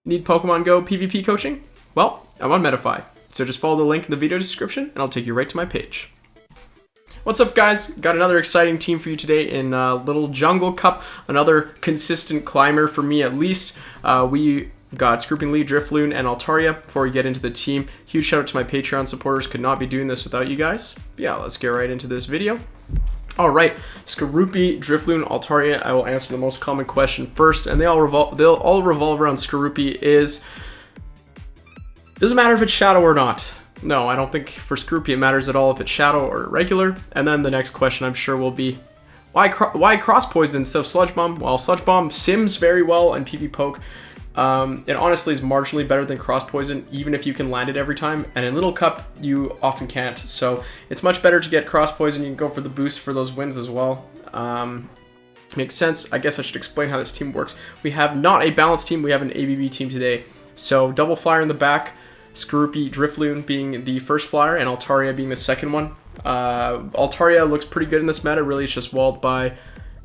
Need Pokemon Go PvP coaching? Well, I'm on Metafy, so just follow the link in the video description and I'll take you right to my page. What's up, guys? Got another exciting team for you today in Little Jungle Cup. Another consistent climber for me, at least. We got Scrafty, Drifloon, and Altaria. Before we get into the team, huge shout out to my Patreon supporters. Could not be doing this without you guys. But yeah, let's get right into this video. Alright, Scrafty, Drifloon, Altaria. I will answer the most common question first, and they'll all revolve around Scrafty. Doesn't matter if it's Shadow or not. No, I don't think for Scrafty it matters at all if it's Shadow or regular. And then the next question I'm sure will be, why Cross Poison instead of Sludge Bomb? Well, Sludge Bomb sims very well and PV Poke. It honestly is marginally better than Cross Poison, even if you can land it every time. And in Little Cup, you often can't. So it's much better to get Cross Poison. You can go for the boost for those wins as well. Makes sense. I guess I should explain how this team works. We have not a balanced team. We have an ABB team today. So double flyer in the back. Scrafty, Drifloon being the first flyer, and Altaria being the second one. Altaria looks pretty good in this meta. Really, it's just walled by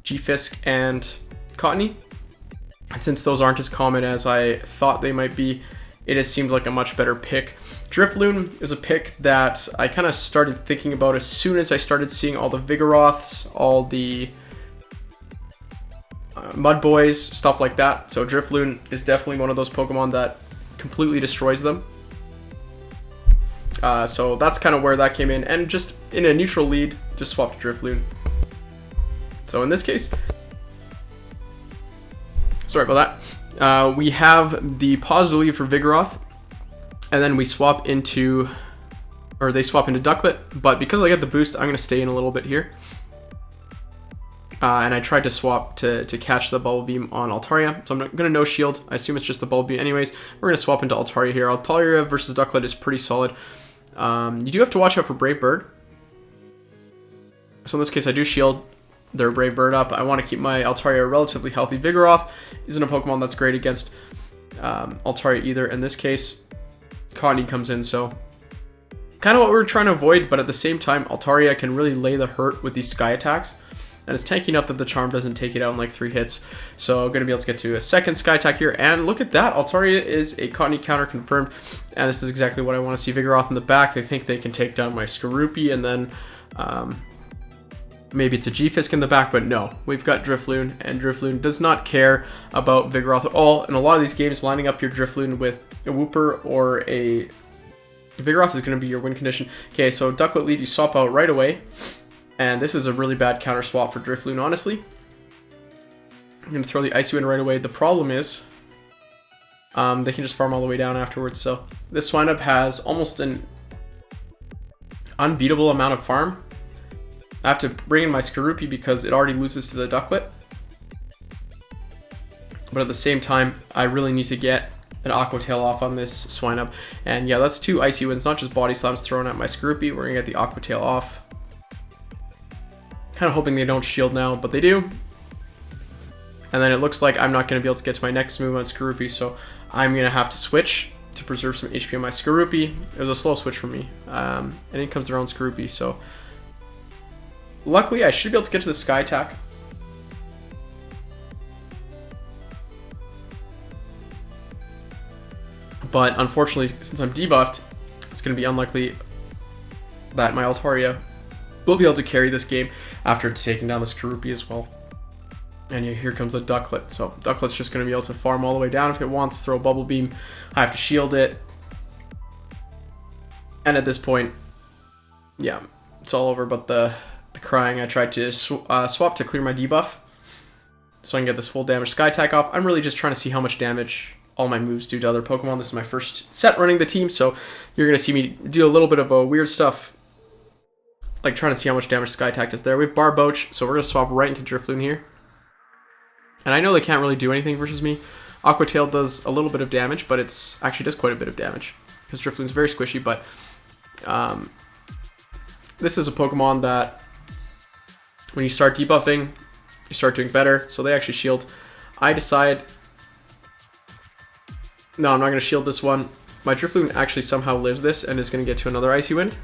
G-Fisk and Cottony. And since those aren't as common as I thought they might be, it has seemed like a much better pick. Drifloon is a pick that I kind of started thinking about as soon as I started seeing all the Vigoroths, all the Mudbois, stuff like that. So Drifloon is definitely one of those Pokemon that completely destroys them. So that's kind of where that came in, and just in a neutral lead, just swapped to Drifloon. So in this case, sorry about that, we have the positive lead for Vigoroth, and then we swap into, or they swap into Ducklett, but because I get the boost, I'm going to stay in a little bit here. And I tried to swap to catch the Bubble Beam on Altaria, so I'm not going to no shield. I assume it's just the Bubble Beam anyways. We're going to swap into Altaria here. Altaria versus Ducklett is pretty solid. You do have to watch out for Brave Bird. So in this case, I do shield their Brave Bird up. I want to keep my Altaria relatively healthy. Vigoroth isn't a Pokemon that's great against Altaria either. In this case, Cottony comes in, so kind of what we were trying to avoid, but at the same time, Altaria can really lay the hurt with these Sky attacks. And it's tanky enough that the Charm doesn't take it out in like 3 hits. So I'm going to be able to get to a second Sky attack here. And look at that. Altaria is a Cottony counter confirmed. And this is exactly what I want to see. Vigoroth in the back. They think they can take down my Scrafty. And then maybe it's a G-Fisk in the back. But no. We've got Drifloon. And Drifloon does not care about Vigoroth at all. In a lot of these games, lining up your Drifloon with a Wooper or a Vigoroth is going to be your win condition. Okay, so Ducklett lead. You swap out right away. And this is a really bad counter swap for Drifloon, honestly. I'm going to throw the Icy Wind right away. The problem is, they can just farm all the way down afterwards. So this Swinub has almost an unbeatable amount of farm. I have to bring in my Scrafty because it already loses to the Ducklett. But at the same time, I really need to get an Aqua Tail off on this Swinub. And yeah, that's 2 Icy Winds, not just Body Slams thrown at my Scrafty. We're going to get the Aqua Tail off. Kind of hoping they don't shield now, but they do. And then it looks like I'm not going to be able to get to my next move on Scrafty, so I'm going to have to switch to preserve some HP on my Scrafty. It was a slow switch for me. And in comes their own Scrafty, so luckily I should be able to get to the Sky attack. But unfortunately, since I'm debuffed, it's going to be unlikely that my Altaria will be able to carry this game after taking down the Scrafty as well. And here comes the Ducklett. So Ducklett's just going to be able to farm all the way down if it wants, throw a Bubble Beam. I have to shield it. And at this point, yeah, it's all over but the crying. I tried to swap to clear my debuff so I can get this full damage Sky attack off. I'm really just trying to see how much damage all my moves do to other Pokemon. This is my first set running the team, so you're going to see me do a little bit of weird stuff, like trying to see how much damage Sky attack does there. We have Barboach, so we're going to swap right into Drifloon here. And I know they can't really do anything versus me. Aqua Tail does a little bit of damage, but it's actually does quite a bit of damage because Drifloon's very squishy, but this is a Pokemon that when you start debuffing, you start doing better, so they actually shield. I decide, no, I'm not going to shield this one. My Drifloon actually somehow lives this and is going to get to another Icy Wind.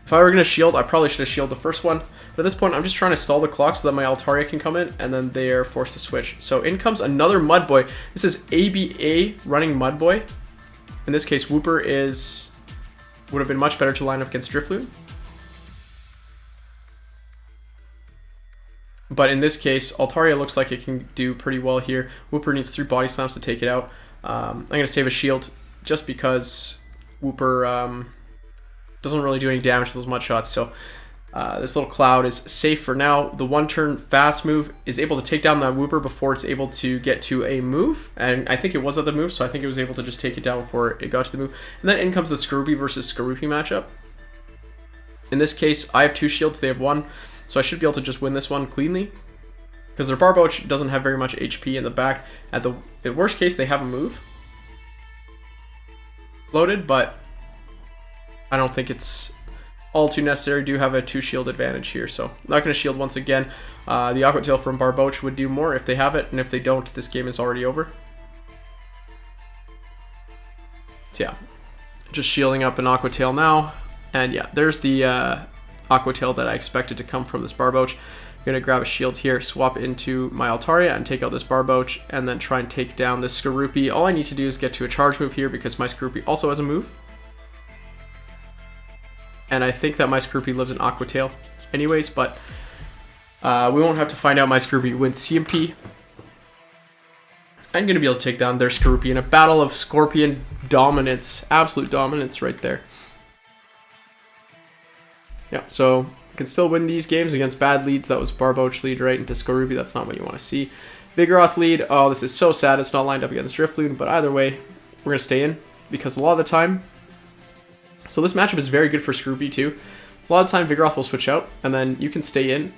If I were going to shield, I probably should have shielded the first one. But at this point, I'm just trying to stall the clock so that my Altaria can come in, and then they are forced to switch. So in comes another Mudboy. This is ABA running Mudboy. In this case, Wooper would have been much better to line up against Drifloon. But in this case, Altaria looks like it can do pretty well here. Wooper needs 3 body slams to take it out. I'm going to save a shield just because Wooper doesn't really do any damage to those mud shots. So this little cloud is safe for now. The 1-turn fast move is able to take down that Wooper before it's able to get to a move. And I think it was at the move, so I think it was able to just take it down before it got to the move. And then in comes the Scrooby versus Scrooby matchup. In this case, I have 2 shields, they have 1. So I should be able to just win this one cleanly. Because their Barboach doesn't have very much HP in the back. At the worst case, they have a move loaded, but I don't think it's all too necessary. Do have a 2 shield advantage here, so I'm not going to shield once again. The Aqua Tail from Barboach would do more if they have it, and if they don't, this game is already over. So yeah, just shielding up an Aqua Tail now, and yeah, there's the Aqua Tail that I expected to come from this Barboach. I'm going to grab a shield here, swap into my Altaria, and take out this Barboach, and then try and take down this Scrooby. All I need to do is get to a charge move here because my Scrooby also has a move. And I think that my Scrooby lives in Aqua Tail anyways, but we won't have to find out my Scrooby wins CMP. I'm going to be able to take down their Scrooby in a battle of Scorpion dominance. Absolute dominance right there. Yeah, so can still win these games against bad leads. That was Barboach lead right into Scrooby. That's not what you want to see. Vigoroth lead. Oh, this is so sad. It's not lined up against Drifloon, but either way, we're going to stay in because a lot of the time... So this matchup is very good for Scrooby too. A lot of the time Vigoroth will switch out, and then you can stay in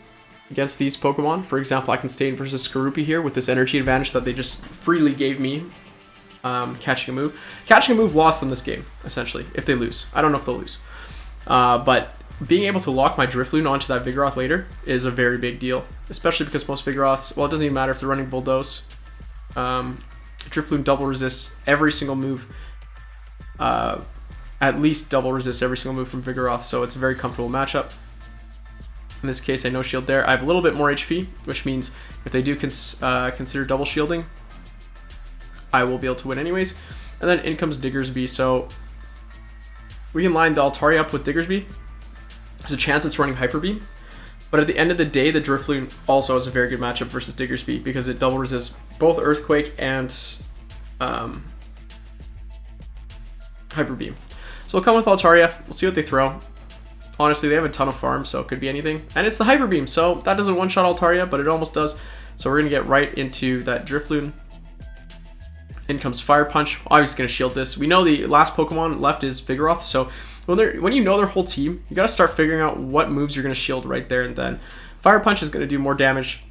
against these Pokemon. For example, I can stay in versus Scrooby here with this energy advantage that they just freely gave me. Catching a move. Catching a move lost them this game, essentially, if they lose. I don't know if they'll lose. But being able to lock my Drifloon onto that Vigoroth later is a very big deal. Especially because most Vigoroths, well, it doesn't even matter if they're running Bulldoze. Drifloon double resists every single move. At least double resists every single move from Vigoroth, so it's a very comfortable matchup. In this case, I no shield there. I have a little bit more HP, which means if they do consider double shielding, I will be able to win anyways. And then in comes Diggersby, so we can line the Altaria up with Diggersby. There's a chance it's running Hyper Beam, but at the end of the day, the Drifloon also has a very good matchup versus Diggersby because it double resists both Earthquake and Hyper Beam. So we'll come with Altaria, we'll see what they throw. Honestly, they have a ton of farms, so it could be anything. And it's the Hyper Beam, so that doesn't one-shot Altaria, but it almost does. So we're going to get right into that Drifloon. In comes Fire Punch. Obviously going to shield this. We know the last Pokemon left is Vigoroth, so when you know their whole team, you got to start figuring out what moves you're going to shield right there and then. Fire Punch is going to do more damage,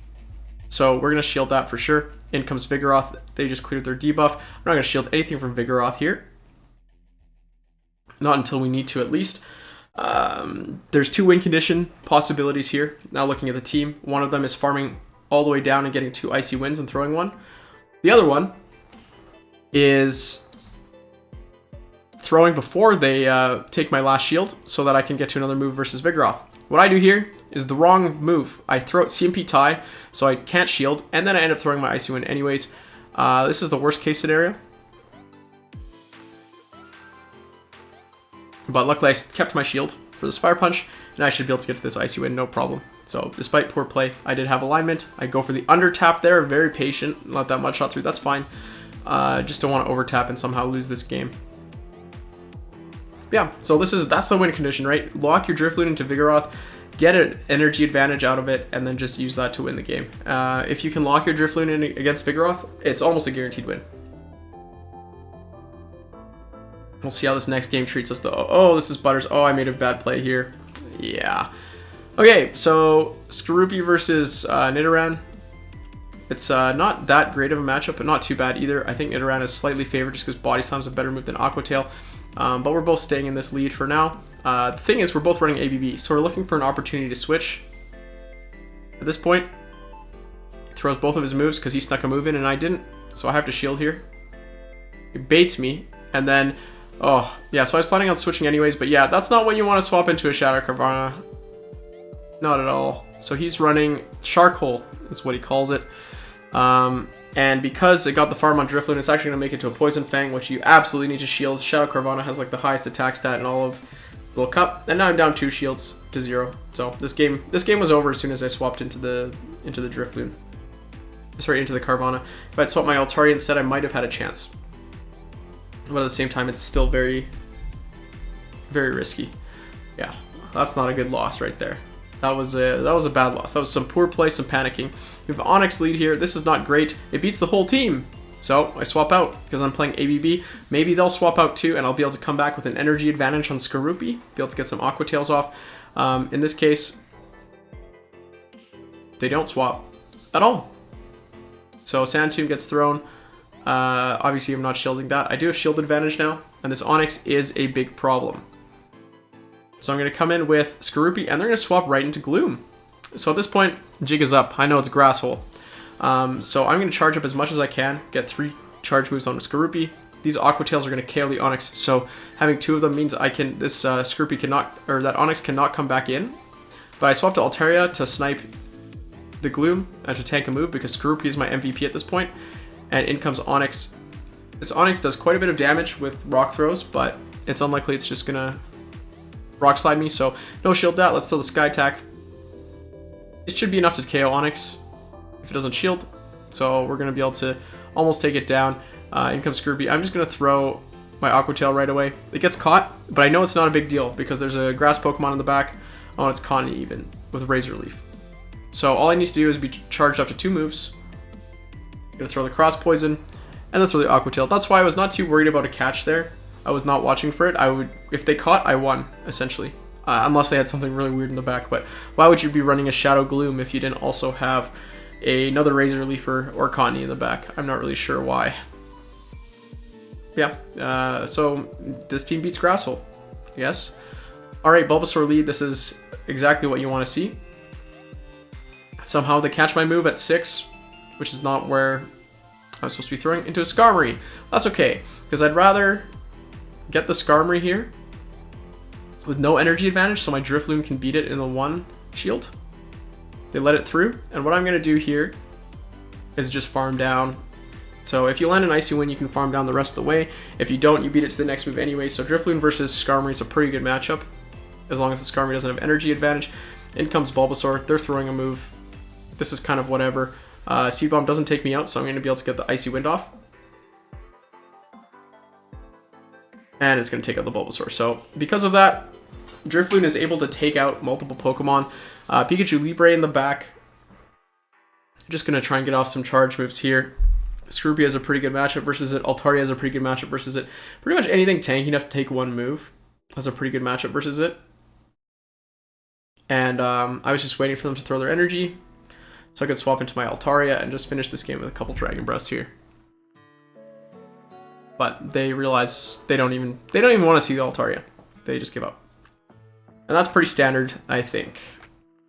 so we're going to shield that for sure. In comes Vigoroth. They just cleared their debuff. I'm not going to shield anything from Vigoroth here. Not until we need to, at least. There's 2 win condition possibilities here. Now looking at the team, one of them is farming all the way down and getting 2 icy wins and throwing 1. The other one is throwing before they take my last shield so that I can get to another move versus Vigoroth. What I do here is the wrong move. I throw it CMP tie, so I can't shield, and then I end up throwing my icy win anyways. This is the worst case scenario. But luckily I kept my shield for this Fire Punch, and I should be able to get to this Icy Wind, no problem. So despite poor play, I did have alignment. I go for the under tap there, very patient, let that mud shot through, that's fine. Just don't want to over tap and somehow lose this game. Yeah, so that's the win condition, right? Lock your Drifloon into Vigoroth, get an energy advantage out of it, and then just use that to win the game. If you can lock your Drifloon in against Vigoroth, it's almost a guaranteed win. We'll see how this next game treats us, though. Oh, this is Butters. Oh, I made a bad play here. Yeah. Okay, so Scrooby versus Nidoran. It's not that great of a matchup, but not too bad either. I think Nidoran is slightly favored just because Body Slam's a better move than Aqua Tail. But we're both staying in this lead for now. The thing is, we're both running ABB, so we're looking for an opportunity to switch. At this point, he throws both of his moves because he snuck a move in and I didn't, so I have to shield here. He baits me, and then Oh, yeah, so I was planning on switching anyways, but yeah, that's not what you want to swap into a Shadow Carvanha. Not at all. So he's running Shark Hole, is what he calls it. And because it got the farm on Drifloon, it's actually going to make it to a Poison Fang, which you absolutely need to shield. Shadow Carvanha has like the highest attack stat in all of Little Cup, and now I'm down 2 shields to 0. So this game was over as soon as I swapped into the Drifloon. Sorry, into the Carvanha. If I'd swapped my Altaria instead, I might have had a chance. But at the same time, it's still very, very risky. Yeah, that's not a good loss right there. That was a bad loss. That was some poor play, some panicking. We have Onix lead here. This is not great. It beats the whole team. So I swap out because I'm playing ABB. Maybe they'll swap out too, and I'll be able to come back with an energy advantage on Scrafty. Be able to get some Aqua Tails off. In this case, they don't swap at all. So Sand Tomb gets thrown. Obviously, I'm not shielding that. I do have shield advantage now, and this Onix is a big problem. So I'm going to come in with Scrafty, and they're going to swap right into Gloom. So at this point, jig is up. I know it's Grass Hole. So I'm going to charge up as much as I can, get 3 charge moves on Scrafty. These Aqua Tails are going to KO the Onix, so having 2 of them means I can, this Scrafty cannot, or that Onix cannot come back in. But I swapped to Altaria to snipe the Gloom and to tank a move because Scrafty is my MVP at this point. And in comes Onix. This Onix does quite a bit of damage with rock throws, but it's unlikely it's just gonna rock slide me, so no shield that. Let's throw the Sky Attack. It should be enough to KO Onix if it doesn't shield, so we're gonna be able to almost take it down. In comes Scrafty. I'm just gonna throw my Aqua Tail right away. It gets caught, but I know it's not a big deal because there's a grass Pokemon in the back. Oh, it's Connie even with Razor Leaf. So all I need to do is be charged up to 2 moves. I'm gonna throw the Cross Poison and then throw the Aqua Tail. That's why I was not too worried about a catch there. I was not watching for it. I would, if they caught, I won essentially, unless they had something really weird in the back. But why would you be running a Shadow Gloom if you didn't also have another Razor Leaf or Connie in the back? I'm not really sure why. Yeah. So this team beats Grass Hole. Yes. All right, Bulbasaur lead. This is exactly what you want to see. Somehow they catch my move at 6. Which is not where I'm supposed to be throwing into a Skarmory. That's okay, because I'd rather get the Skarmory here with no energy advantage so my Drifloon can beat it in the 1 shield. They let it through, and what I'm going to do here is just farm down. So if you land an Icy Wind, you can farm down the rest of the way. If you don't, you beat it to the next move anyway. So Drifloon versus Skarmory is a pretty good matchup, as long as the Skarmory doesn't have energy advantage. In comes Bulbasaur. They're throwing a move. This is kind of whatever. Seed Bomb doesn't take me out, so I'm going to be able to get the Icy Wind off. And it's going to take out the Bulbasaur. So because of that, Drifloon is able to take out multiple Pokemon. Pikachu Libre in the back. Just going to try and get off some charge moves here. Scrooby has a pretty good matchup versus it. Altaria has a pretty good matchup versus it. Pretty much anything tanky enough to take 1 move has a pretty good matchup versus it. And I was just waiting for them to throw their energy, so I could swap into my Altaria and just finish this game with a couple Dragon Breaths here. But they realize they don't even want to see the Altaria. They just give up. And that's pretty standard, I think.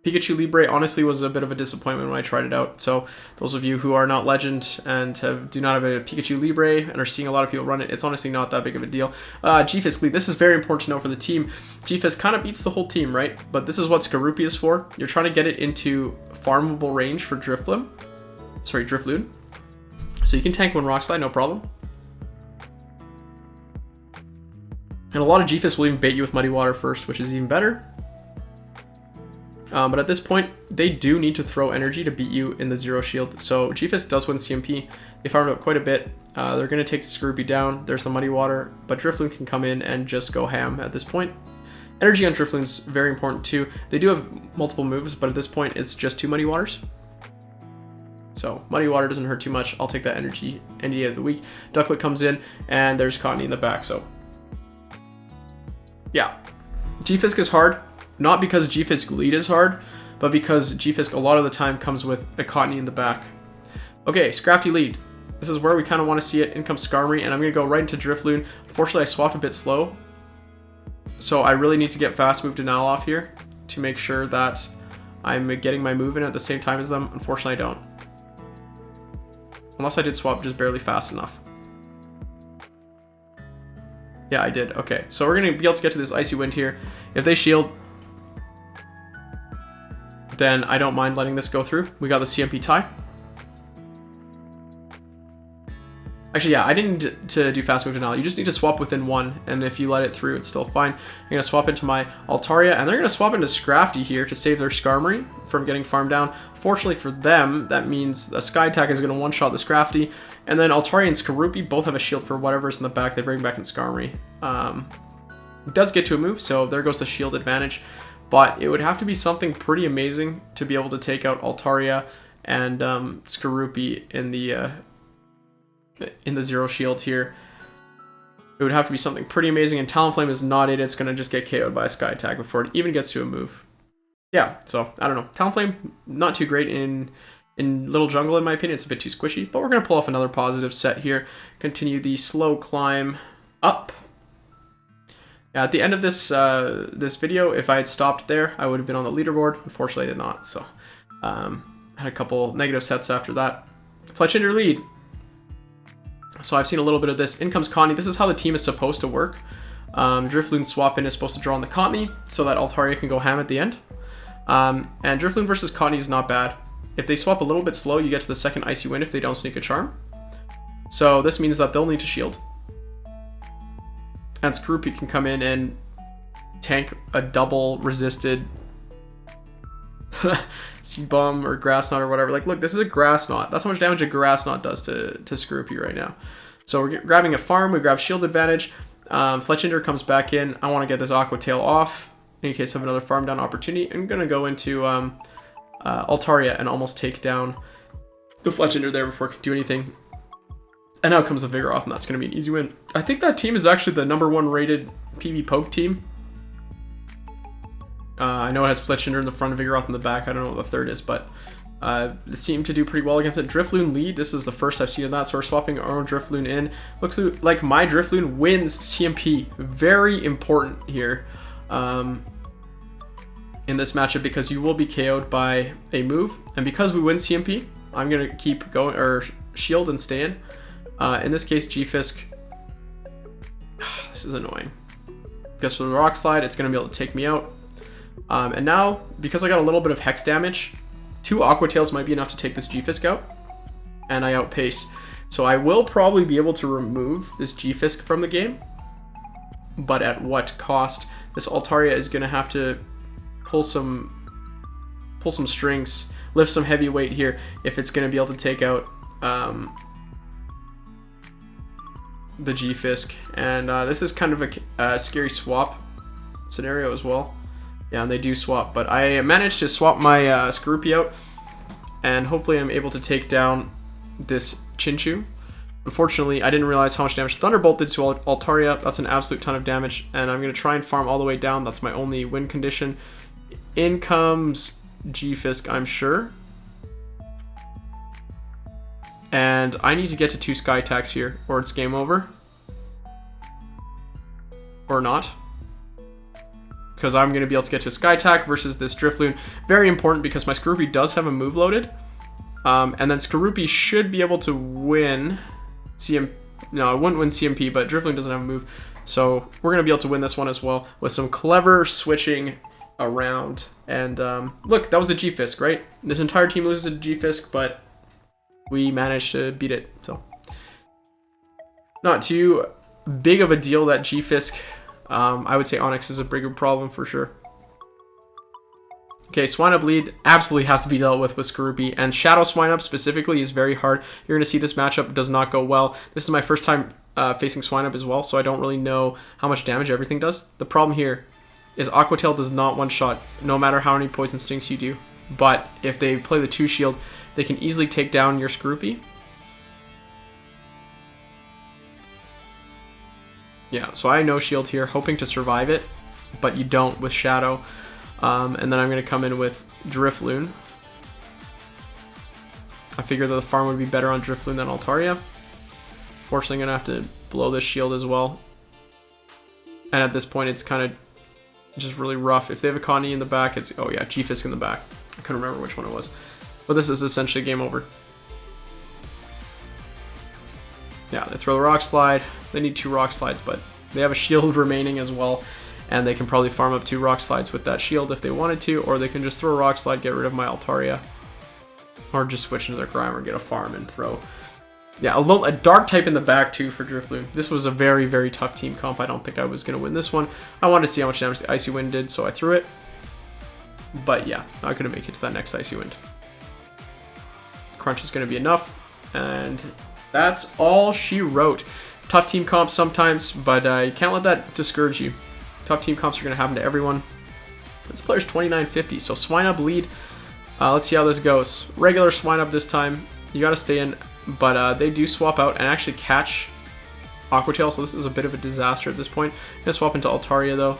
Pikachu Libre honestly was a bit of a disappointment when I tried it out. So those of you who are not Legend and do not have a Pikachu Libre and are seeing a lot of people run it, it's honestly not that big of a deal. G-Fisk lead. This is very important to know for the team. G-Fisk kind of beats the whole team, right? But this is what Scrafty is for. You're trying to get it into farmable range for Drifloon. So you can tank 1 Rock Slide, no problem. And a lot of G-Fisk will even bait you with Muddy Water first, which is even better. But at this point, they do need to throw energy to beat you in the 0 shield. So G-Fisk does win CMP. They farmed up quite a bit. They're going to take Scrooby down. There's some Muddy Water, but Drifloon can come in and just go ham at this point. Energy on Drifloon is very important too. They do have multiple moves, but at this point, it's just 2 Muddy Waters. So Muddy Water doesn't hurt too much. I'll take that energy any day of the week. Ducklett comes in, and there's Connie in the back. So yeah, G-Fisk is hard. Not because G-Fisk lead is hard, but because G-Fisk a lot of the time comes with a Cottonee in the back. Okay, Scrafty lead. This is where we kind of want to see it. In comes Skarmory, and I'm going to go right into Drifloon. Unfortunately, I swapped a bit slow, so I really need to get fast move denial off here to make sure that I'm getting my move in at the same time as them. Unfortunately, I don't. Unless I did swap just barely fast enough. Yeah, I did. Okay, so we're going to be able to get to this Icy Wind here. If they shield, then I don't mind letting this go through. We got the CMP tie. Actually, yeah, I didn't need to do fast move denial. You just need to swap within one, and if you let it through, it's still fine. I'm going to swap into my Altaria, and they're going to swap into Scrafty here to save their Skarmory from getting farmed down. Fortunately for them, that means a Sky Attack is going to one-shot the Scrafty, and then Altaria and Skorupi both have a shield for whatever's in the back. They bring back in Skarmory. It does get to a move, so there goes the shield advantage, but it would have to be something pretty amazing to be able to take out Altaria and Skorupi in the zero shield here. It would have to be something pretty amazing, and Talonflame is not it. It's going to just get KO'd by a Sky Attack before it even gets to a move. Yeah, so, I don't know. Talonflame, not too great in Little Jungle, in my opinion. It's a bit too squishy, but we're going to pull off another positive set here. Continue the slow climb up. Yeah, at the end of this this video, if I had stopped there, I would have been on the leaderboard. Unfortunately, I did not, so had a couple negative sets after that. Fletchinder lead. So I've seen a little bit of this. In comes Connie. This is how the team is supposed to work. Drifloon swap in is supposed to draw on the Connie so that Altaria can go ham at the end. And Drifloon versus Connie is not bad. If they swap a little bit slow, you get to the second Icy Wind if they don't sneak a Charm. So this means that they'll need to shield. And Skorupi can come in and tank a double resisted Sea Bomb or Grass Knot or whatever. Like, look, this is a Grass Knot. That's how much damage a Grass Knot does to Skorupi right now. So we're grabbing a farm. We grab shield advantage. Fletchinder comes back in. I want to get this Aqua Tail off in case of another farm down opportunity. I'm going to go into Altaria and almost take down the Fletchinder there before it can do anything. And now comes the Vigoroth, and that's going to be an easy win. I think that team is actually the #1 rated PB Poke team. I know it has Fletchinder in the front, Vigoroth in the back. I don't know what the third is, but they seem to do pretty well against it. Drifloon lead. This is the first I've seen of that, so we're swapping our own Drifloon in. Looks like my Drifloon wins CMP. Very important here in this matchup because you will be KO'd by a move. And because we win CMP, I'm going to keep going, or shield and stay in. In this case, G-Fisk. This is annoying. Guess for the Rock Slide, it's going to be able to take me out. And now, because I got a little bit of Hex damage, 2 Aqua Tails might be enough to take this G-Fisk out. And I outpace. So I will probably be able to remove this G-Fisk from the game. But at what cost? This Altaria is going to have to pull some strings, lift some heavy weight here if it's going to be able to take out the G-Fisk. And this is kind of a scary swap scenario as well. Yeah, and they do swap, but I managed to swap my Skorupi out, and hopefully I'm able to take down this Chinchu. Unfortunately, I didn't realize how much damage Thunderbolt did to Altaria. That's an absolute ton of damage, and I'm going to try and farm all the way down. That's my only win condition. In comes G-Fisk, I'm sure. And I need to get to 2 Sky Attacks here, or it's game over. Or not. Because I'm going to be able to get to Sky Attack versus this Drifloon. Very important because my Skorupi does have a move loaded. And then Skorupi should be able to win CMP. No, I wouldn't win CMP, but Drifloon doesn't have a move. So we're going to be able to win this one as well with some clever switching around. And look, that was a G-Fisk, right? This entire team loses a G-Fisk, but we managed to beat it. So not too big of a deal that G-Fisk. I would say Onix is a bigger problem for sure. Okay, Swinub lead absolutely has to be dealt with Skorupi, and Shadow Swinub specifically is very hard. You're going to see this matchup does not go well. This is my first time facing Swinub as well, so I don't really know how much damage everything does. The problem here is Aqua Tail does not one-shot, no matter how many Poison Stinks you do. But if they play the 2 shield, they can easily take down your Skorupi. Yeah, so I no shield here, hoping to survive it, but you don't with Shadow. And then I'm going to come in with Drifloon. I figured that the farm would be better on Drifloon than Altaria. Fortunately, I'm going to have to blow this shield as well. And at this point, it's kind of just really rough. If they have a Connie in the back, it's... Oh yeah, G-Fisk in the back. I couldn't remember which one it was. But this is essentially game over. Yeah, they throw the Rock Slide. They need 2 Rock Slides, but They have a shield remaining as well, and they can probably farm up 2 Rock Slides with that shield if they wanted to, or they can just throw a Rock Slide, get rid of my Altaria, or just switch into their Grimer, get a farm, and throw. Yeah, a Dark type in the back too for Drifloon. This was a very, very tough team comp. I don't think I was going to win this one. I wanted to see how much damage the Icy Wind did, so I threw it. But yeah, not going to make it to that next Icy Wind. Crunch is going to be enough, and that's all she wrote. Tough team comps sometimes, but you can't let that discourage you. Tough team comps are going to happen to everyone. This player's 2950, so Swinub lead. Let's see how this goes. Regular Swinub this time. You got to stay in. But they do swap out and actually catch Aqua Tail, so this is a bit of a disaster at this point. I'm going to swap into Altaria, though.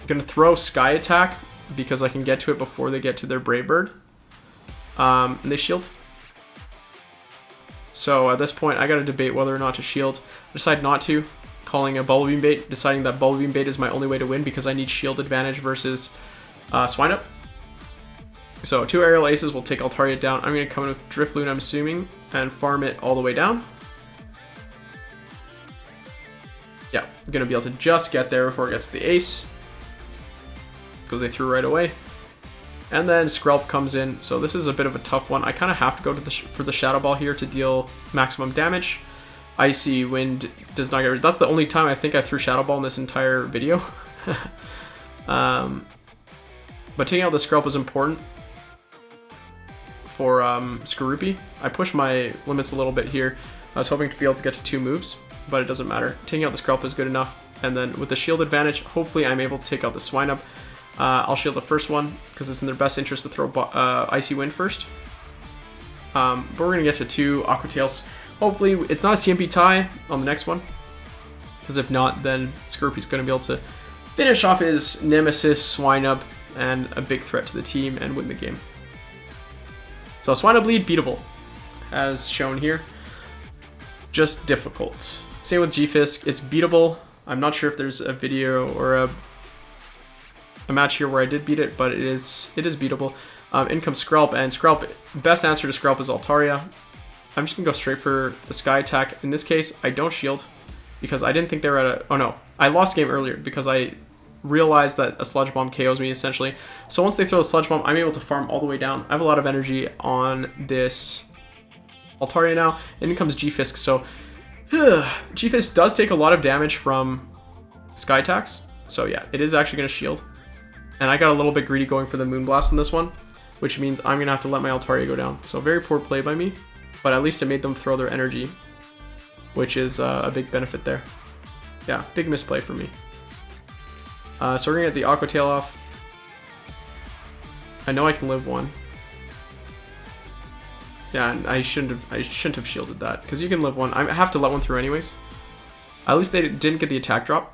I'm going to throw Sky Attack because I can get to it before they get to their Brave Bird. And they shield. So at this point, I got to debate whether or not to shield. I decide not to, calling a Bubble Beam bait, deciding that Bubble Beam bait is my only way to win because I need shield advantage versus Swinub. So 2 Aerial Aces will take Altaria down. I'm going to come in with Drifloon, I'm assuming, and farm it all the way down. Yeah, I'm going to be able to just get there before it gets to the Ace, because they threw right away. And then Skrelp comes in, so this is a bit of a tough one. I kind of have to go to for the Shadow Ball here to deal maximum damage. Icy Wind does not get rid. That's the only time I think I threw Shadow Ball in this entire video. But taking out the Skrelp is important for Scrafty. I pushed my limits a little bit here. I was hoping to be able to get to 2 moves, but it doesn't matter. Taking out the Skrelp is good enough. And then with the shield advantage, hopefully I'm able to take out the Swinub. I'll shield the first one because it's in their best interest to throw Icy Wind first. But we're going to get to 2 Aqua Tails. Hopefully it's not a CMP tie on the next one, because if not, then Scrafty's going to be able to finish off his nemesis Swinub and a big threat to the team and win the game. So Swinub lead, beatable, as shown here. Just difficult. Same with G-Fisk, it's beatable. I'm not sure if there's a video or a match here where I did beat it, but it is beatable. In comes Skrelp, and Skrelp, best answer to Skrelp is Altaria. I'm just gonna go straight for the Sky Attack. In this case, I don't shield because I didn't think they were at a. Oh no, I lost game earlier because I realized that a Sludge Bomb KOs me essentially. So once they throw a Sludge Bomb, I'm able to farm all the way down. I have a lot of energy on this Altaria now, and in comes G-Fisk. So G-Fisk does take a lot of damage from Sky Attacks. So yeah, it is actually gonna shield. And I got a little bit greedy going for the Moonblast in this one, which means I'm going to have to let my Altaria go down. So very poor play by me, but at least it made them throw their energy, which is a big benefit there. Yeah, big misplay for me. So we're going to get the Aqua Tail off. I know I can live 1. Yeah, and I shouldn't have shielded that, because you can live 1. I have to let 1 through anyways. At least they didn't get the attack drop.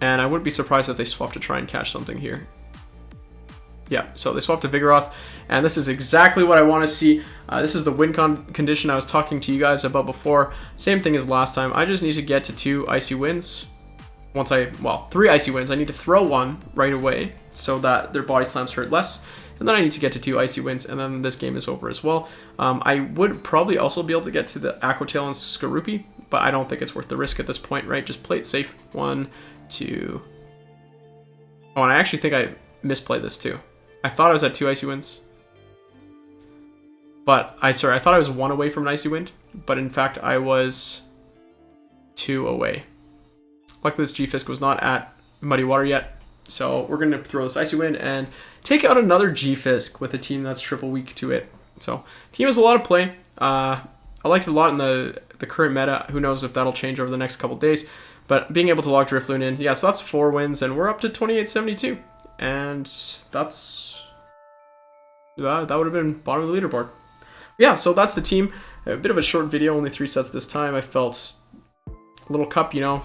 And I wouldn't be surprised if they swapped to try and catch something here. Yeah, so they swapped to Vigoroth, and this is exactly what I want to see. This is the win condition I was talking to you guys about before. Same thing as last time. I just need to get to 2 Icy Winds. Well, 3 Icy Winds. I need to throw 1 right away so that their Body Slams hurt less. And then I need to get to 2 Icy Winds, and then this game is over as well. I would probably also be able to get to the Aqua Tail and Scrafty, but I don't think it's worth the risk at this point, right? Just play it safe. 1, 2. Oh, and I actually think I misplayed this too. I thought I was at 2 Icy Winds. But I thought I was 1 away from an Icy Wind, but in fact I was 2 away. Luckily this G-Fisk was not at Muddy Water yet, so we're going to throw this Icy Wind and take out another G-Fisk with a team that's triple weak to it. So team has a lot of play. I liked it a lot in the current meta. Who knows if that'll change over the next couple days. But being able to lock Drifloon in, yeah, so that's 4 wins, and we're up to 2872. And that's... that would have been bottom of the leaderboard. Yeah, so that's the team. A bit of a short video, only 3 sets this time. I felt a little cup, you know,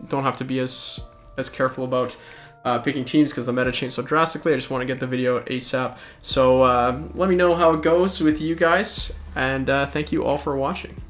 don't have to be as careful about picking teams because the meta changed so drastically. I just want to get the video ASAP. So let me know how it goes with you guys, and thank you all for watching.